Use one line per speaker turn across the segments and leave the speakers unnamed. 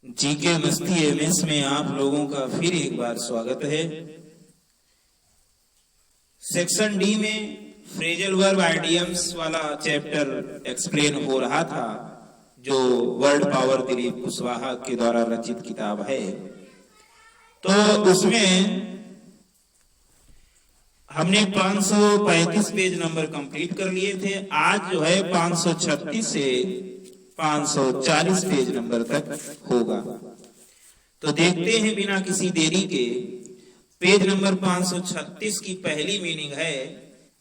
GK मस्ती MS में आप लोगों का फिर एक बार स्वागत है। सेक्शन डी में फ्रेजल वर्ब आइडियम्स वाला चैप्टर एक्सप्लेन हो रहा था, जो वर्ड पावर दिलीप कुशवाहा के द्वारा रचित किताब है। तो उसमें हमने 535 पेज नंबर कंप्लीट कर लिए थे। आज जो है 536 से 540 पेज नंबर तक होगा। तो देखते हैं बिना किसी देरी के। पेज नंबर 536 की पहली मीनिंग है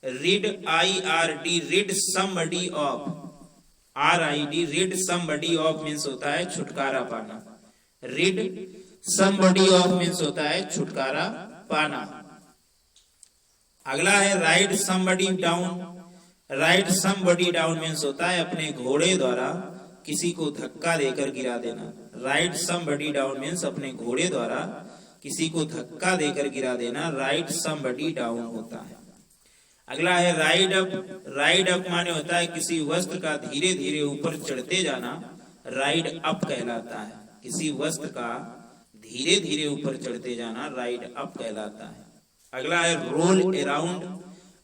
read, IRD, read somebody of. RID, read somebody of means होता है छुटकारा पाना। रीड समबडी ऑफ मीन्स होता है छुटकारा पाना। अगला है ride somebody down. Ride somebody down means होता है अपने घोड़े द्वारा किसी को धक्का देकर गिरा देना। राइड समबडी डाउन मीन्स अपने घोड़े द्वारा किसी को धक्का देकर गिरा देना राइड समबडी डाउन होता है। अगला है राइड अप। राइड अप माने होता है किसी वस्तु का धीरे धीरे ऊपर चढ़ते जाना, राइड अप कहलाता है। किसी वस्तु का धीरे धीरे ऊपर चढ़ते जाना राइड अप कहलाता है। अगला है roll around.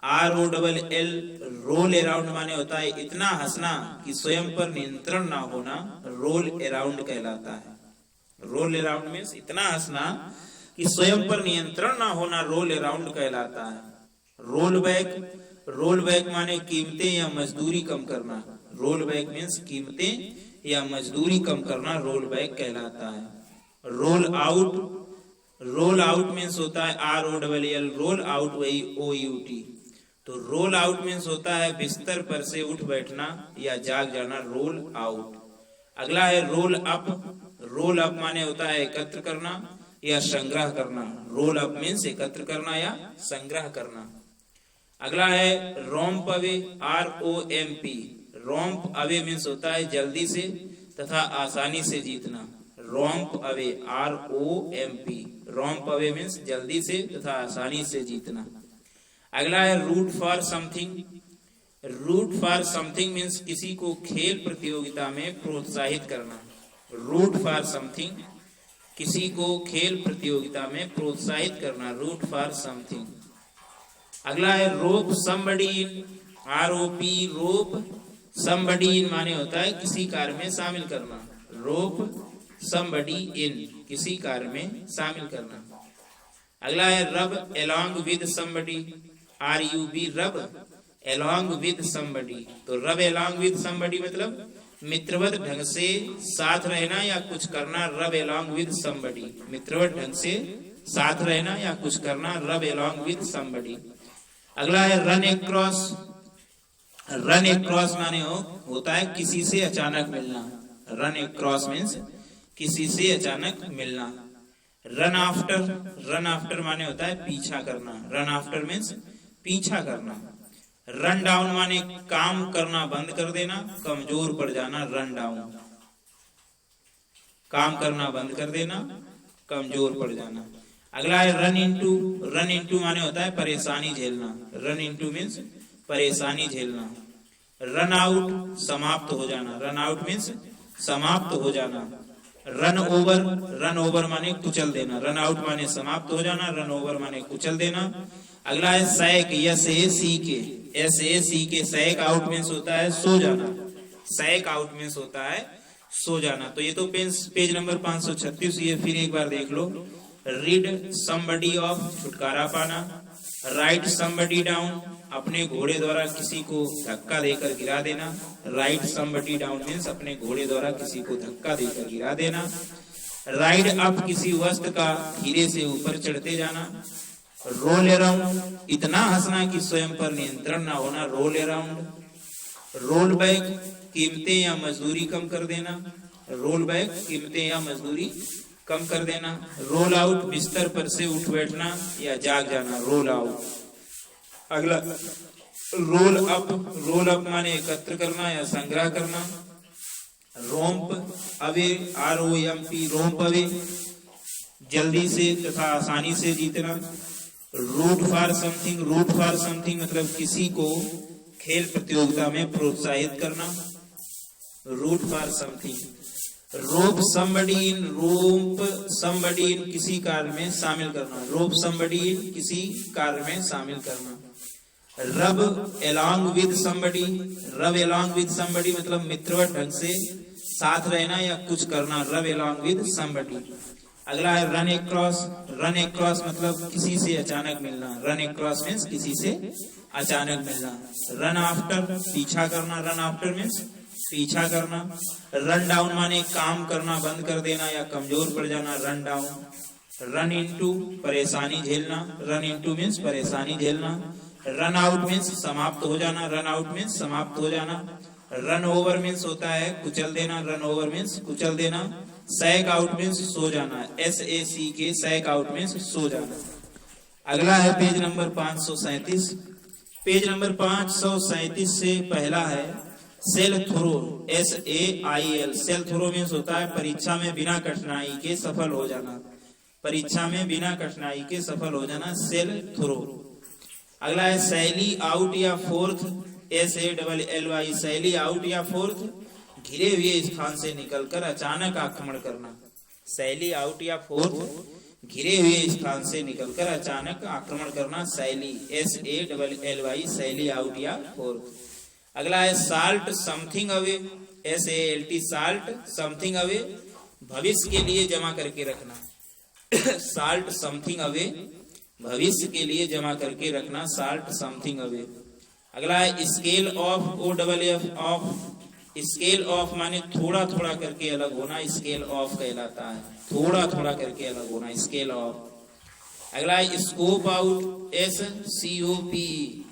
ROLL, roll around माने होता है इतना हंसना कि स्वयं पर नियंत्रण ना होना, रोल अराउंड कहलाता है। रोल अराउंड मीन्स इतना हंसना कि स्वयं पर नियंत्रण ना होना, रोल अराउंड कहलाता है। Roll back. रोल बैक माने कीमतें या मजदूरी कम करना। रोल बैक मीन्स कीमतें या मजदूरी कम करना, रोल बैक कहलाता है। Roll out. Roll out means होता है ROLL, रोल आउट वही OUT। तो रोल आउट मीन्स होता है बिस्तर पर से उठ बैठना या जाग जाना, रोल आउट। अगला है रोल अप। रोल अप माने होता है एकत्र करना या संग्रह करना। रोल अप मीन्स एकत्र करना या संग्रह करना। अगला है romp away. ROMP, romp away means होता है जल्दी से तथा आसानी से जीतना। Romp away ROMP, romp away means जल्दी से तथा आसानी से जीतना। अगला है root for something. Root for something means किसी को खेल प्रतियोगिता में प्रोत्साहित करना। रूट फॉर समथिंग, किसी को खेल प्रतियोगिता में प्रोत्साहित करना, रूट फॉर समथिंग। अगला है rope somebody in. ROP, rope somebody in माने होता है किसी कार्य में शामिल करना। रोप समबडी इन, किसी कार्य में शामिल करना। अगला है रब along with somebody। RUB, रब along with somebody। तो रब along with somebody मतलब मित्रवत ढंग से साथ रहना या कुछ करना, रब along with somebody। मित्रवत ढंग से साथ रहना या कुछ करना, रब along with somebody। अगला है रन across। रन across माने होता है किसी से अचानक मिलना। रन across मीन्स किसी से अचानक मिलना। Run after. रन आफ्टर माने होता है पीछा करना। रन आफ्टर मीन्स पीछा करना। रन डाउन माने काम करना बंद कर देना, कमजोर पड़ जाना, रन डाउन। काम करना बंद कर देना, कमजोर पड़ जाना। अगला है रन इनटू। रन इनटू माने होता है परेशानी झेलना। रन इनटू मीन्स परेशानी झेलना। रन आउट, समाप्त हो जाना। रन आउट मीन्स समाप्त हो जाना। Run over. रन ओवर माने कुचल देना। रन आउट माने समाप्त हो जाना, रन ओवर माने कुचल देना। अगला है sack. SAC, sack out means होता है सो जाना। सैक आउट मीन्स होता है सो जाना। तो ये तो पेज नंबर 536, ये फिर एक बार देख लो। रीड समबडी ऑफ, छुटकारा पाना। राइट समबडी डाउन, अपने घोड़े द्वारा किसी को धक्का देकर गिरा देना। राइट समबडी डाउन मीन्स अपने घोड़े द्वारा किसी को धक्का देकर गिरा देना। राइड अप, किसी वस्तु का धीरे से ऊपर चढ़ते जाना। रोल अराउंड, इतना हंसना कि स्वयं पर नियंत्रण ना होना, रोल अराउंड। रोल बैक, कीमतें या मजदूरी कम कर देना। रोल बैक, कीमतें या मजदूरी कम कर देना। रोल आउट, बिस्तर पर से उठ बैठना या जाग जाना, रोल आउट। अगला रोल अप। रोल अप माने एकत्र करना या संग्रह करना। Romp away, ROMP, romp away, जल्दी से तथा आसानी से जीतना। Root for something. Root for something मतलब किसी को खेल प्रतियोगिता में प्रोत्साहित करना, root for something. Rope somebody in, rope somebody in किसी कार्य में शामिल करना, रोप somebody in किसी कार्य में शामिल करना। रब along with somebody, रब along with somebody मतलब मित्रवत ढंग से साथ रहना या कुछ करना, रब along with somebody। अगला है run across, run across मतलब किसी से अचानक मिलना, run across means किसी से अचानक मिलना। run after पीछा करना, run after means पीछा करना। रन डाउन माने काम करना बंद कर देना या कमजोर पड़ जाना, रन डाउन। रन इनटू परेशानी झेलना, रन इनटू मींस परेशानी झेलना। रन आउट मींस समाप्त हो जाना, रन आउट मींस समाप्त हो जाना। रन ओवर मींस होता है कुचल देना, रन ओवर मींस कुचल देना। सैक आउट मींस सो जाना, SACK सैक आउट मींस सो जाना। अगला है पेज नंबर 537। पेज नंबर 537 से पहला है sail through, SAIL। Sail through means होता है परीक्षा में बिना कठिनाई के सफल हो जाना, परीक्षा में बिना कठिनाई के सफल हो जाना, सेल थ्रो। अगला है सैली आउट या फोर्थ, SALLY सैली आउट या फोर्थ, घिरे हुए स्थान से निकलकर अचानक आक्रमण करना। सैली आउट या फोर्थ, घिरे हुए स्थान से निकलकर अचानक आक्रमण करना, सैली SALLY सैली आउट या फोर्थ। अगला है salt something away, SALT salt something away, भविष्य के लिए जमा करके रखना। साल्ट समथिंग अवे, भविष्य के लिए जमा करके रखना, साल्ट समथिंग अवे। अगला है scale off, OFF of, scale off माने थोड़ा थोड़ा करके अलग होना, स्केल ऑफ कहलाता है, थोड़ा थोड़ा करके अलग होना, स्केल ऑफ। अगला है scope out, SCOPE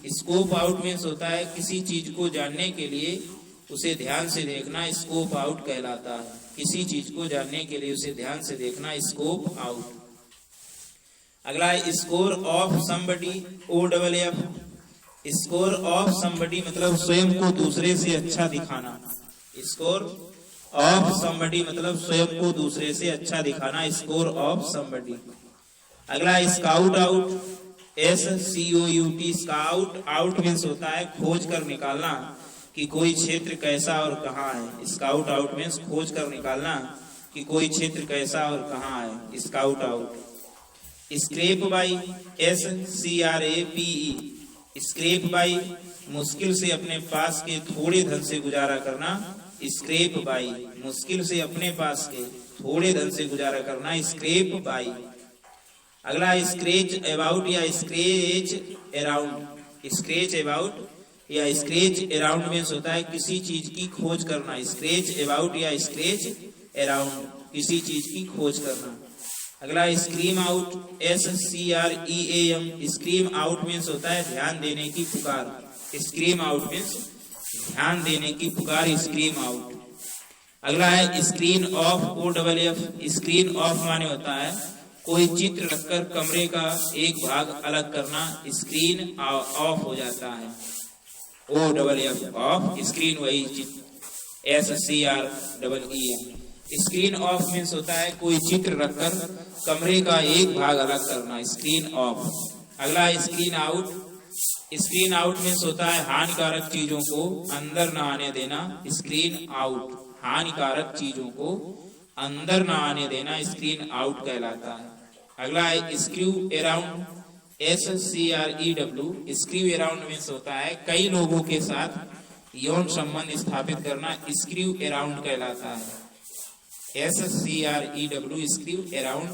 scope out means होता है किसी चीज को जानने के लिए उसे ध्यान से देखना, स्कोप आउट कहलाता है, किसी चीज को जानने के लिए उसे ध्यान से देखना, स्कोप आउट। अगला है score of somebody, OFF score of somebody मतलब स्वयं को दूसरे से अच्छा दिखाना, स्कोर ऑफ समबडी मतलब स्वयं को दूसरे से अच्छा दिखाना, स्कोर ऑफ समबडी। अगला scout out, SCOUT scout out means होता है खोज कर निकालना कि कोई क्षेत्र कैसा और कहाँ है, स्काउट आउट मीन्स खोज कर निकालना कि कोई क्षेत्र कैसा और कहाँ है, scout out. Scrape by, SCRAPE scrape by मुश्किल से अपने पास के थोड़े धन से गुजारा करना, स्क्रेप बाई मुश्किल से अपने पास के थोड़े धन से गुजारा करना, स्क्रेप बाई। अगला स्क्रेच अबाउट या स्क्रेच अराउंड, स्क्रेच अबाउट या स्क्रेच अराउंड मीन्स होता है किसी चीज की खोज करना, स्क्रेच अबाउट या स्क्रेच अराउंड किसी चीज की खोज करना। अगला scream out, SCREAM scream out means होता है ध्यान देने की पुकार, स्क्रीम आउट मीन्स ध्यान देने की पुकार, स्क्रीम आउट। अगला है screen of, OFF screen of माने होता है कोई चित्र रखकर कमरे का एक भाग अलग करना, स्क्रीन ऑफ हो जाता है, OFF ऑफ, स्क्रीन वही चित्र, SCREAM स्क्रीन ऑफ मीन्स होता है कोई चित्र रखकर कमरे का एक भाग अलग करना, स्क्रीन ऑफ। अगला screen out, screen out means होता है हानिकारक चीजों को अंदर न आने देना, स्क्रीन आउट हानिकारक चीजों को अंदर न आने देना, स्क्रीन आउट कहलाता है। अगला है screw around, SCREW screw around means होता है कई लोगों के साथ यौन संबंध स्थापित करना, स्क्रू अराउंड कहलाता है, SCREW स्क्रू अराउंड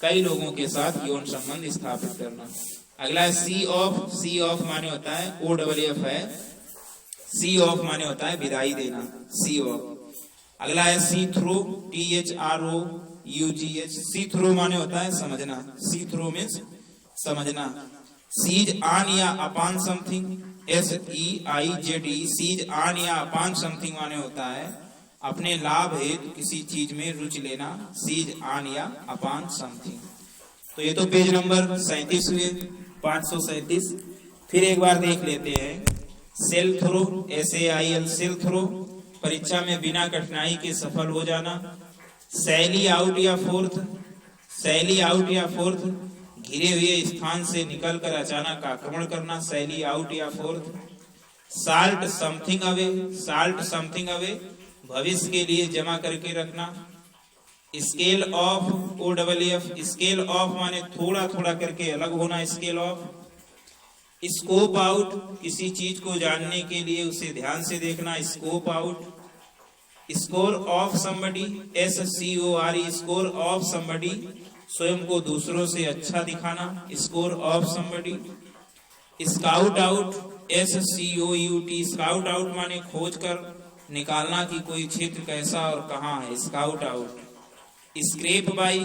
कई लोगों के साथ यौन संबंध स्थापित करना। अगला है सी ऑफ, सी ऑफ माने होता है OFF है, सी ऑफ माने होता है विदाई देना, सी ऑफ। अगला है see through, THROUGH see through माने होता है समझना, सी थ्रो मीन्स समझना। सीज ऑन या upon something, SEIZE seize on या अपॉन समथिंग माने होता है अपने लाभ हेतु किसी चीज में रुचि लेना, सीज ऑन या अपॉन समथिंग। तो ये तो पेज नंबर 37 हुए, 537। फिर एक बार देख लेते हैं sail through, SAIL sail through परीक्षा में बिना कठिनाई के सफल हो जाना। सैली आउट या फोर्थ, सैली आउट या फोर्थ घिरे हुए स्थान से निकलकर अचानक आक्रमण करना, सैली आउट या forth. Salt something away, salt something away भविष्य के लिए जमा करके रखना। Scale off OFF, scale off माने थोड़ा थोड़ा करके अलग होना, स्केल ऑफ। स्कोप आउट, किसी चीज को जानने के लिए उसे ध्यान से देखना, scope out. Score of somebody, SCORE, score of somebody, स्वयं को दूसरों से अच्छा दिखाना, score of somebody. Scout out, SCOUT, scout out माने खोज कर निकालना कि कोई क्षेत्र कैसा और कहाँ है, scout out. Scrape by,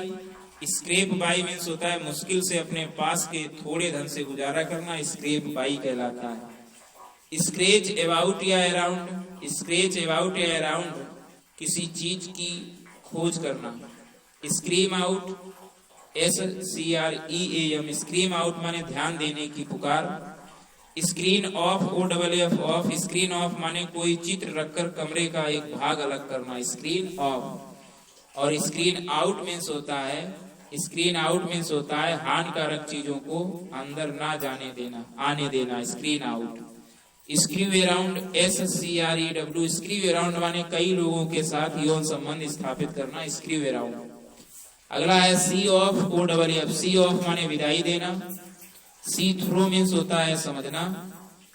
scrape by means होता है मुश्किल से अपने पास के थोड़े धन से गुजारा करना, स्क्रेप बाई कहलाता है। स्क्रेच अबाउट या अराउंड, स्क्रेच अबाउट या अराउंड, किसी चीज की खोज करना। Scream out, SCREAM, scream out माने ध्यान देने की पुकार। Screen of, OFF, of, screen of माने कोई चित्र रखकर कमरे का एक भाग अलग करना, स्क्रीन ऑफ। और स्क्रीन आउट मीन्स होता है, स्क्रीन आउट मीन्स होता है हानिकारक चीजों को अंदर ना जाने देना, आने देना, screen out. Screw around, SCREW, screw around माने कई लोगों के साथ यौन संबंध स्थापित करना, स्क्रू अराउंड। अगला है सी ऑफ OFF, सी ऑफ माने विदाई देना। सी थ्रू मीन्स होता है समझना।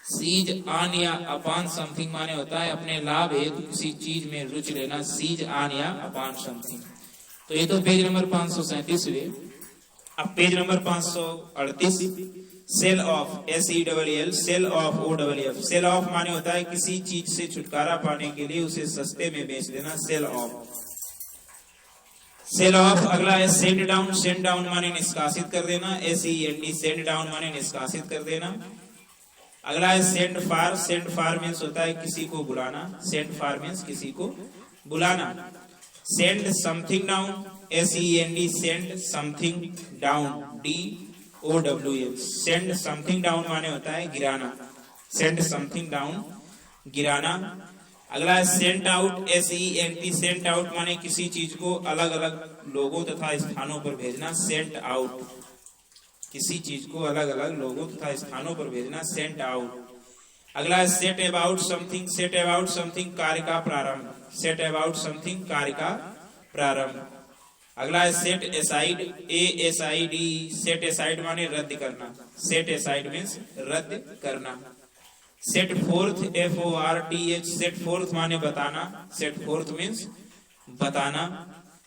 सीज ऑन या अपॉन समथिंग माने होता है अपने लाभ हेतु किसी चीज में रुचि लेना, सीज ऑन या अपॉन समथिंग। तो ये तो पेज नंबर 537 हुए। अब page number 538, sell off, SELL, sell off OFF, sell off माने होता है किसी चीज से छुटकारा पाने के लिए उसे सस्ते में बेच देना, सेल ऑफ, सेल ऑफ। अगला है सेंड डाउन, सेंड डाउन माने निष्कासित कर देना, SEND, सेंड डाउन माने निष्कासित कर देना। अगला है सेंड फार, सेंड फार मीन्स होता है किसी को बुलाना, सेंड फार मीन्स किसी को बुलाना। Send something down, SEND, send something down, DOWN, send something down माने होता है गिराना, सेंड समथिंग डाउन, गिराना। अगला है sent out, SENT, sent out माने किसी चीज को अलग अलग लोगों तथा स्थानों पर भेजना, सेंट आउट, किसी चीज को अलग अलग लोगों तथा स्थानों पर भेजना, सेंट आउट। अगला है set about something, set about something, कार्य का प्रारंभ, सेट अबाउट समथिंग, कार्य का प्रारंभ। अगला है set aside, ASID, set aside माने रद्द करना, सेट असाइड मीन्स रद्द करना। Set fourth, FORTH, set fourth माने बताना, सेट फोर्थ मीन्स बताना।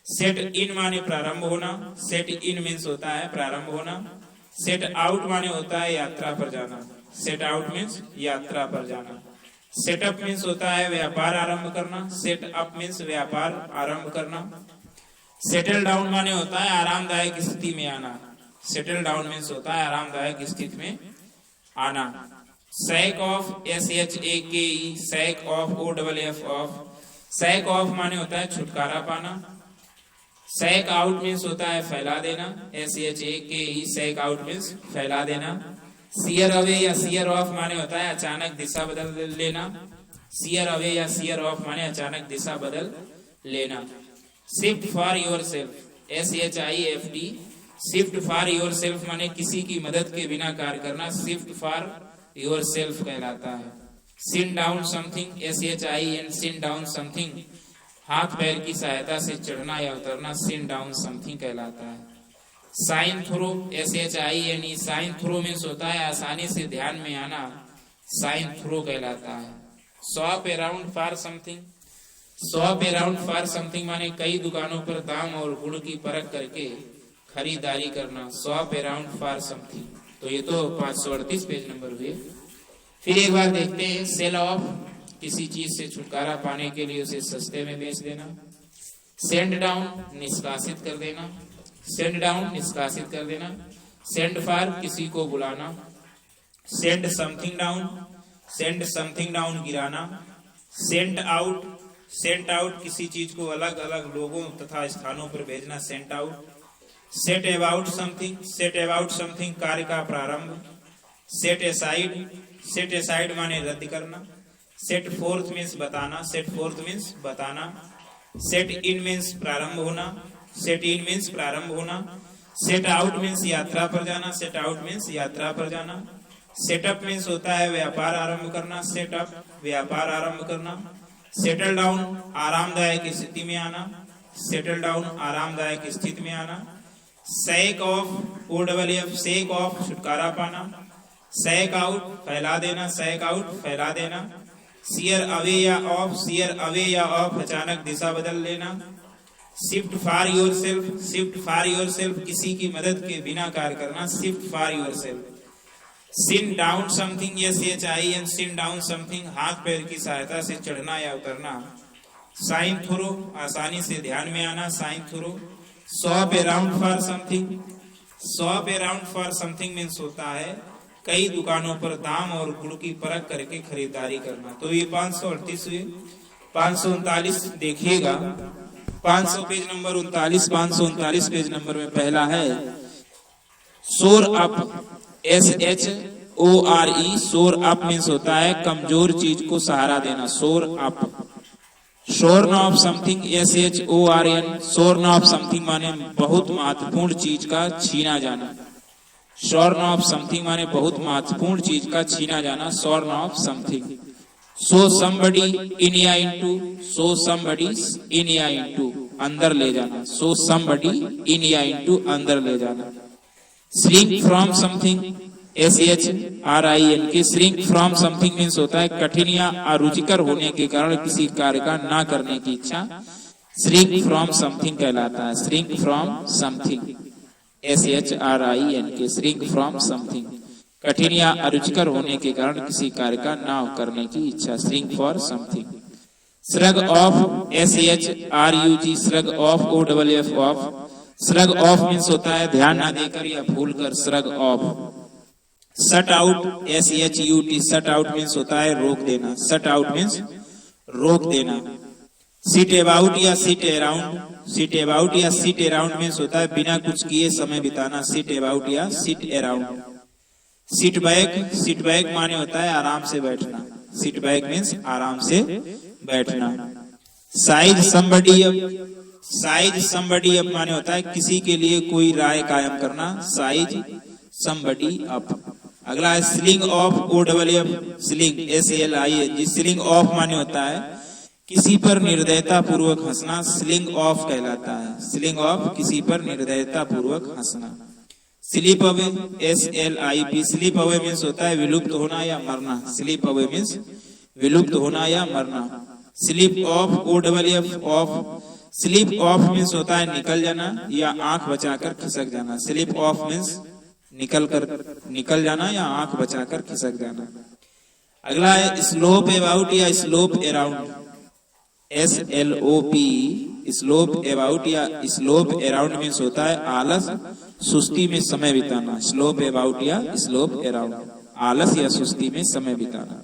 सेट इन माने प्रारंभ होना, सेट इन मीन्स होता है प्रारंभ होना। सेट आउट माने होता है यात्रा पर जाना, सेट आउट मीन्स यात्रा पर जाना। सेटअप मीन्स होता है व्यापार आरंभ करना, सेट अप मीन्स व्यापार आरंभ करना। सेटल डाउन माने होता है आरामदायक स्थिति में आना, सेटल डाउन मीन्स होता है आरामदायक स्थिति में आना। Shake off, SHAKE, shake off OFF, off, shake off माने होता है छुटकारा पाना। सैक आउट मीन्स होता है फैला देना, SHAKE, सैक आउट मीन्स फैला देना। सियर अवे या सियर ऑफ माने होता है अचानक दिशा बदल लेना, सियर अवे या सियर ऑफ माने अचानक दिशा बदल लेना। Shift for your self, SHIFT, shift for your self माने किसी की मदद के बिना कार्य करना, शिफ्ट फॉर योर सेल्फ कहलाता है। सिन down something, SHIN, shin down something, हाथ पैर की सहायता से चढ़ना या उतरना, सिन डाउन समथिंग कहलाता है। Shine through, SHINE, shine through means होता है आसानी से ध्यान में आना, साइन थ्रो कहलाता है। Shop around for something, shop around for something माने कई दुकानों पर दाम और गुण की परख करके खरीदारी करना, शॉप अराउंड फॉर समथिंग। तो ये तो 538 पेज नंबर हुए। फिर एक बार देखते हैं सेल ऑफ, किसी चीज से छुटकारा पाने के लिए उसे सस्ते में बेच देना। सेंड डाउन, निष्कासित कर देना, सेंड डाउन निष्कासित कर देना। सेंड फॉर, किसी को बुलाना। Send something down, send something down गिराना। सेंट आउट, सेंट आउट किसी चीज को अलग अलग लोगों तथा स्थानों पर भेजना, sent out. Set about something, set about something कार्य का प्रारंभ। सेट असाइड, सेट असाइड माने रद्द करना। सेट फोर्थ मीन्स बताना, सेट फोर्थ मीन्स बताना। सेट इन मीन्स प्रारंभ होना, सेट इन मीन्स प्रारंभ होना। सेट आउट मीन्स यात्रा पर जाना, सेट आउट मीन्स यात्रा पर जाना। सेटअप मीन्स होता है व्यापार आरंभ करना, सेटअप व्यापार आरंभ करना। सेटल डाउन, आरामदायक स्थिति में आना, सेटल डाउन, आरामदायक स्थिति में आना। Shake off, OFF, shake off, छुटकारा पाना। सैक आउट, फैला देना, सैक आउट, फैला देना। सियर अवे या ऑफ, सियर अवे या ऑफ, अचानक दिशा बदल लेना। Shift for yourself, shift for yourself, किसी की मदद के बिना कार्य करना, shift for yourself. Shin down something, SHIN, shin down something, हाथ पैर की सहायता से चढ़ना या उतरना। साइन थ्रो, आसानी से ध्यान में आना, shine through. Shop around for something, shop around for something means होता है कई दुकानों पर दाम और गुण की परख करके खरीदारी करना। तो ये 538 हुए। 539 देखिएगा, 500 पेज नंबर 39, 539 पेज नंबर में पहला है shore up, SHORE, shore up means होता है कमजोर चीज को सहारा देना, shore up. Shorn off something, SHORN, shorn off something माने बहुत महत्वपूर्ण चीज का छीना जाना। शोर्न ऑफ समथिंग माने बहुत महत्वपूर्ण चीज का छीना जाना, shorn off something. So somebody in या इनटू, सो समबडी इन या इनटू, अंदर ले जाना, सो समबडी इन या इनटू, अंदर ले जाना। Shrink from something, SHRINK, shrink from something means होता है कठिन या अरुचिकर होने के कारण किसी कार्य का ना करने की इच्छा, श्रिंक फ्रॉम समथिंग कहलाता है। Shrink from something, SHRINK, shrink from something, कठिन या अरुचिकर होने के कारण किसी कार्य का ना करने की इच्छा, shrink for something. Shrug of, SHRUG, shrug of, OFF, of. Shrug of means होता है ध्यान ना देकर या भूलकर, shrug of. Shut out, SHUT, shut out means होता है रोक देना, शट आउट मीन्स रोक देना। सिट अबाउट या सिट अराउंड, सिट अबाउट या सिट अराउंड मीन्स होता है बिना कुछ किए समय बिताना, सिट अबाउट या seat around. Sit back, sit back माने होता है आराम से बैठना, सिट बैक मीन्स आराम से बैठना। Size somebody up, size somebody up माने होता है किसी के लिए कोई राय कायम करना, साइज समबडी अप। अगला है sling of, OFF, sling, SLING, sling of माने होता है किसी पर निर्दयता पूर्वक हंसना, स्लिंग ऑफ कहलाता है, स्लिंग ऑफ, किसी पर निर्दयता पूर्वक हंसना। Sleep away, SLIP, sleep away means होता है विलुप्त होना या मरना, स्लीप अवे मीन्स विलुप्त होना या मरना। Sleep of, OFF, of, sleep of means होता है निकल जाना या आंख बचाकर खिसक जाना, स्लीप ऑफ मीन्स निकल जाना या आंख बचाकर खिसक जाना। अगला है स्लोप अबाउट या slope around, SLOP, slope about या स्लोप अराउंड मीन्स होता है आलस, सुस्ती में समय बिताना, स्लोप अबाउट या स्लोप अराउंड, आलस या सुस्ती में समय बिताना।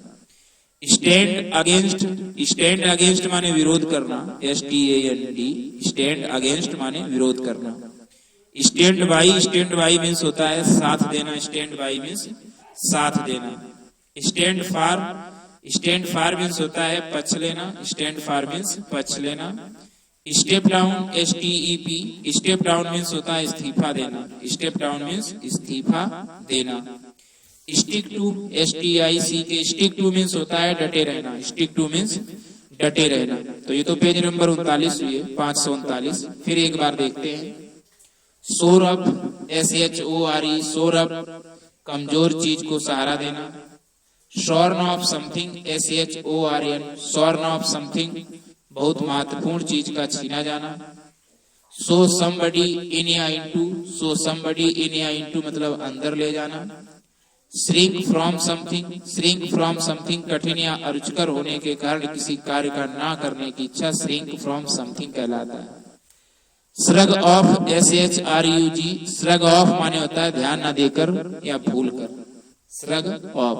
स्टैंड अगेंस्ट, स्टैंड अगेंस्ट माने विरोध करना, STAND, स्टैंड अगेंस्ट माने विरोध करना। Stand by, stand by means होता है साथ देना, स्टैंड बाई मीन्स साथ देना। Stand for, stand for means होता है पक्ष लेना, स्टैंड फॉर मीन्स पक्ष लेना। Step down, STEP, step down means होता है इस्तीफा देना, स्टेप डाउन मीन्स इस्तीफा देना। Stick to, STICK, stick to means होता है डटे रहना, स्टिक टू मीन्स डटे रहना। तो ये तो पेज नंबर 39 हुई है, 539। फिर एक बार देखते हैं। सोर अप, SHORE, सोर अप, कमजोर चीज को सहारा देना। Shorn off something, SHORN, shorn off something, बहुत महत्वपूर्ण चीज का छीना जाना। सो समबडी इन या इनटू, सो समबडी इन या इनटू मतलब अंदर ले जाना। Shrink from something, shrink from something, कठिन या अरुचिकर होने के कारण किसी कार्य का ना करने की इच्छा, श्रिंक फ्रॉम समथिंग कहलाता है। Shrug of, SHRUG, shrug of माने होता है ध्यान न देकर या भूल कर, shrug of.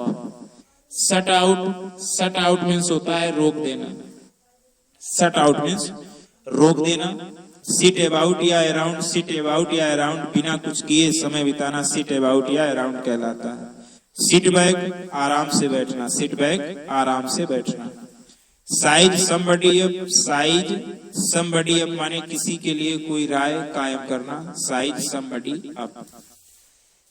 Shut out, shut out means होता है रोक देना, शट आउट मीन्स रोक देना। सिट अबाउट या अराउंड, सिट अबाउट या अराउंड, बिना कुछ किए समय बिताना, सिट अबाउट या अराउंड कहलाता है। सिट बैक, आराम से बैठना, सिट बैक, आराम से बैठना। Size somebody up, size somebody up माने किसी के लिए कोई राय कायम करना, size somebody up.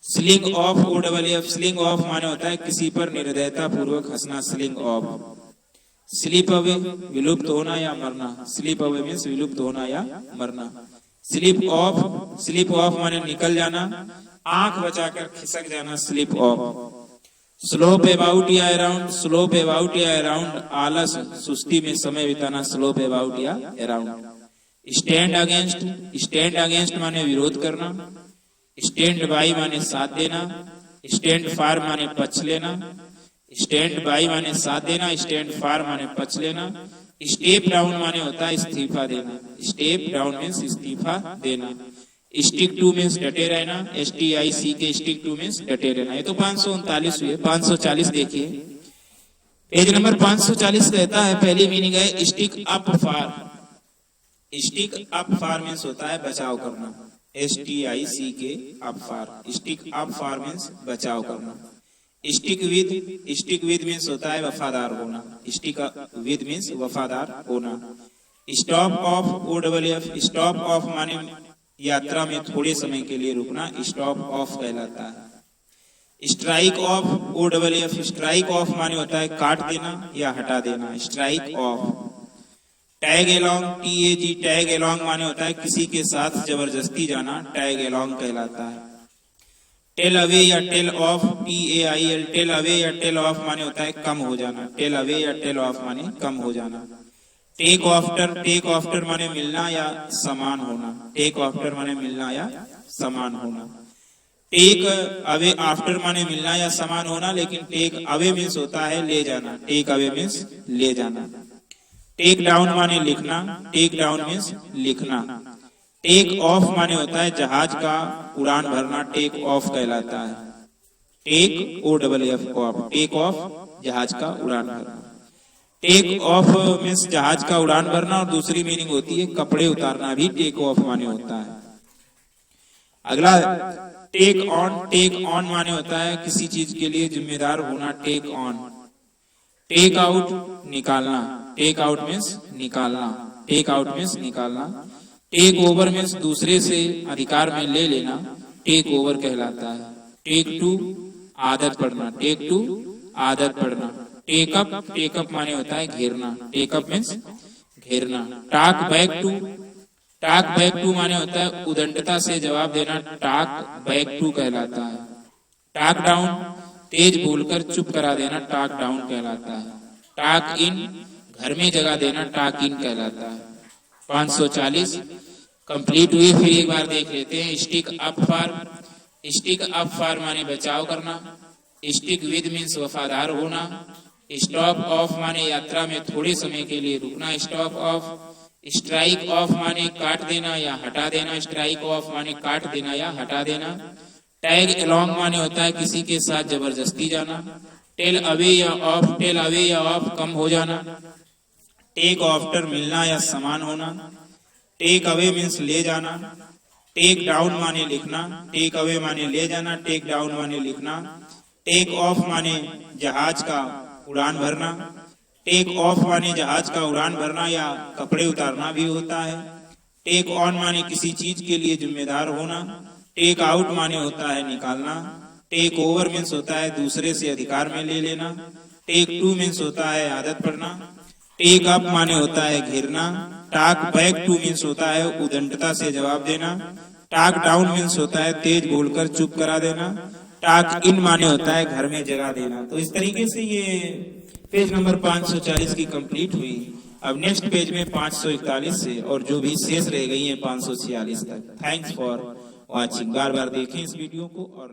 Sling of, OFF, sling of माने होता है किसी पर निर्दयता पूर्वक हंसना, स्लिंग ऑफ। स्लीप अवे विलुप्त होना या मरना, स्लीप अवे मीन्स विलुप्त होना या मरना। स्लीप ऑफ माने निकल जाना, आंख बचाकर खिसक जाना, स्लीप ऑफ। स्लोप अबाउट या अराउंड, स्लोप अबाउट या अराउंड आलस सुस्ती में समय बिताना, स्लोप अबाउट या अराउंड। स्टैंड अगेंस्ट माने विरोध करना, स्टैंड बाई माने साथ देना, स्टैंड फार माने पक्ष लेना, स्टैंड बाई माने साथ देना, स्टैंड फार माने पक्ष लेना। स्टेप डाउन माने होता है इस्तीफा देना, स्टेप डाउन मीन्स इस्तीफा देना। स्टिक टू मीन्स डटे रहना, STIC स्टिक टू मीन्स डटे रहना। ये तो 539 हुए। 540 देखिए, पेज नंबर 540 कहता है पहली मीनिंग है स्टिक अप फार। स्टिक अप फार मीन्स होता है बचाव करना, STIC अप फार। स्टिक अप फार मीन्स बचाव करना। स्टिक विद मीन्स होता है वफादार होना, स्टिक विद मीन्स वफादार होना। Stop of OFF, stop of माने यात्रा में थोड़े समय के लिए रुकना, स्टॉप ऑफ कहलाता है। Strike off OFF, strike off माने होता है काट देना या हटा देना, strike off. Tag along TAG, tag along माने होता है किसी के साथ जबरदस्ती जाना, टैग एलॉन्ग कहलाता है। टेल अवे या tail off TAIL, tail away या टेल ऑफ माने होता है कम हो जाना, टेल अवे या टेल ऑफ माने कम हो जाना। टेक ऑफ्टर माने मिलना या समान होना, टेक ऑफ्टर माने मिलना या समान होना। टेक अवे आफ्टर माने मिलना या समान होना, लेकिन टेक अवे मीन्स होता है ले जाना, टेक अवे मीन्स ले जाना। टेक डाउन माने लिखना, टेक डाउन मीन्स लिखना। टेक ऑफ माने होता है जहाज का उड़ान भरना, टेक ऑफ कहलाता है। Take OFF off, take off जहाज का उड़ान भरना। टेक ऑफ मीन्स जहाज का उड़ान भरना, और दूसरी मीनिंग होती है कपड़े उतारना भी टेक ऑफ माने होता है। अगला टेक ऑन माने होता है किसी चीज के लिए जिम्मेदार होना, टेक ऑन। टेक आउट निकालना, टेक आउट मीन्स निकालना, टेक आउट मीन्स निकालना। टेक ओवर मीन्स दूसरे से अधिकार में ले लेना, टेक ओवर कहलाता है। टेक टू आदत पड़ना, टेक टू आदत पड़ना। टेकअप माने होता है घेरना, टेकअप मीन्स घेरना। टाक बैक टू माने होता है उदंडता से जवाब देना, टाक बैक टू कहलाता है। टाक डाउन तेज बोलकर चुप करा देना, टाक डाउन कहलाता है। टाक इन घर में जगह देना, टाक इन कहलाता है। 540 कंप्लीट हुई, फिर एक बार देख लेते हैं। स्टिक अप फार माने बचाव करना। स्टिक विद मीन्स वफादार होना। स्टॉप ऑफ माने यात्रा में थोड़े समय के लिए रुकना, स्टॉप ऑफ। स्ट्राइक ऑफ माने काट देना या हटा देना, स्ट्राइक ऑफ माने काट देना या हटा देना। टैग अलोंग माने होता है किसी के साथ जबरदस्ती जाना। टेल अवे या ऑफ कम हो जाना। टेक आफ्टर मिलना या समान होना। टेक अवे मीन्स ले जाना। टेक डाउन माने लिखना, टेक अवे माने ले जाना, टेक डाउन माने लिखना। टेक ऑफ माने जहाज का उड़ान भरना। टेक ऑफ माने जहाज का उड़ान भरना या कपड़े उतारना भी होता है। टेक ऑन माने किसी चीज के लिए जिम्मेदार होना। टेक आउट माने होता है निकालना। टेक ओवर मीन्स होता है दूसरे से अधिकार में ले लेना। टेक टू मीन्स होता है आदत पड़ना। टेक अप माने होता है घेरना। टाक बैक टू मीन्स होता है उदंडता से जवाब देना। टाक डाउन मीन्स होता है तेज बोलकर चुप करा देना। टाक इन माने होता है घर में जगह देना। तो इस तरीके से ये पेज नंबर 540 की कंप्लीट हुई। अब नेक्स्ट पेज में 541 से और जो भी शेष रह गई है 546 तक। Thanks for watching. बार बार देखें इस वीडियो को और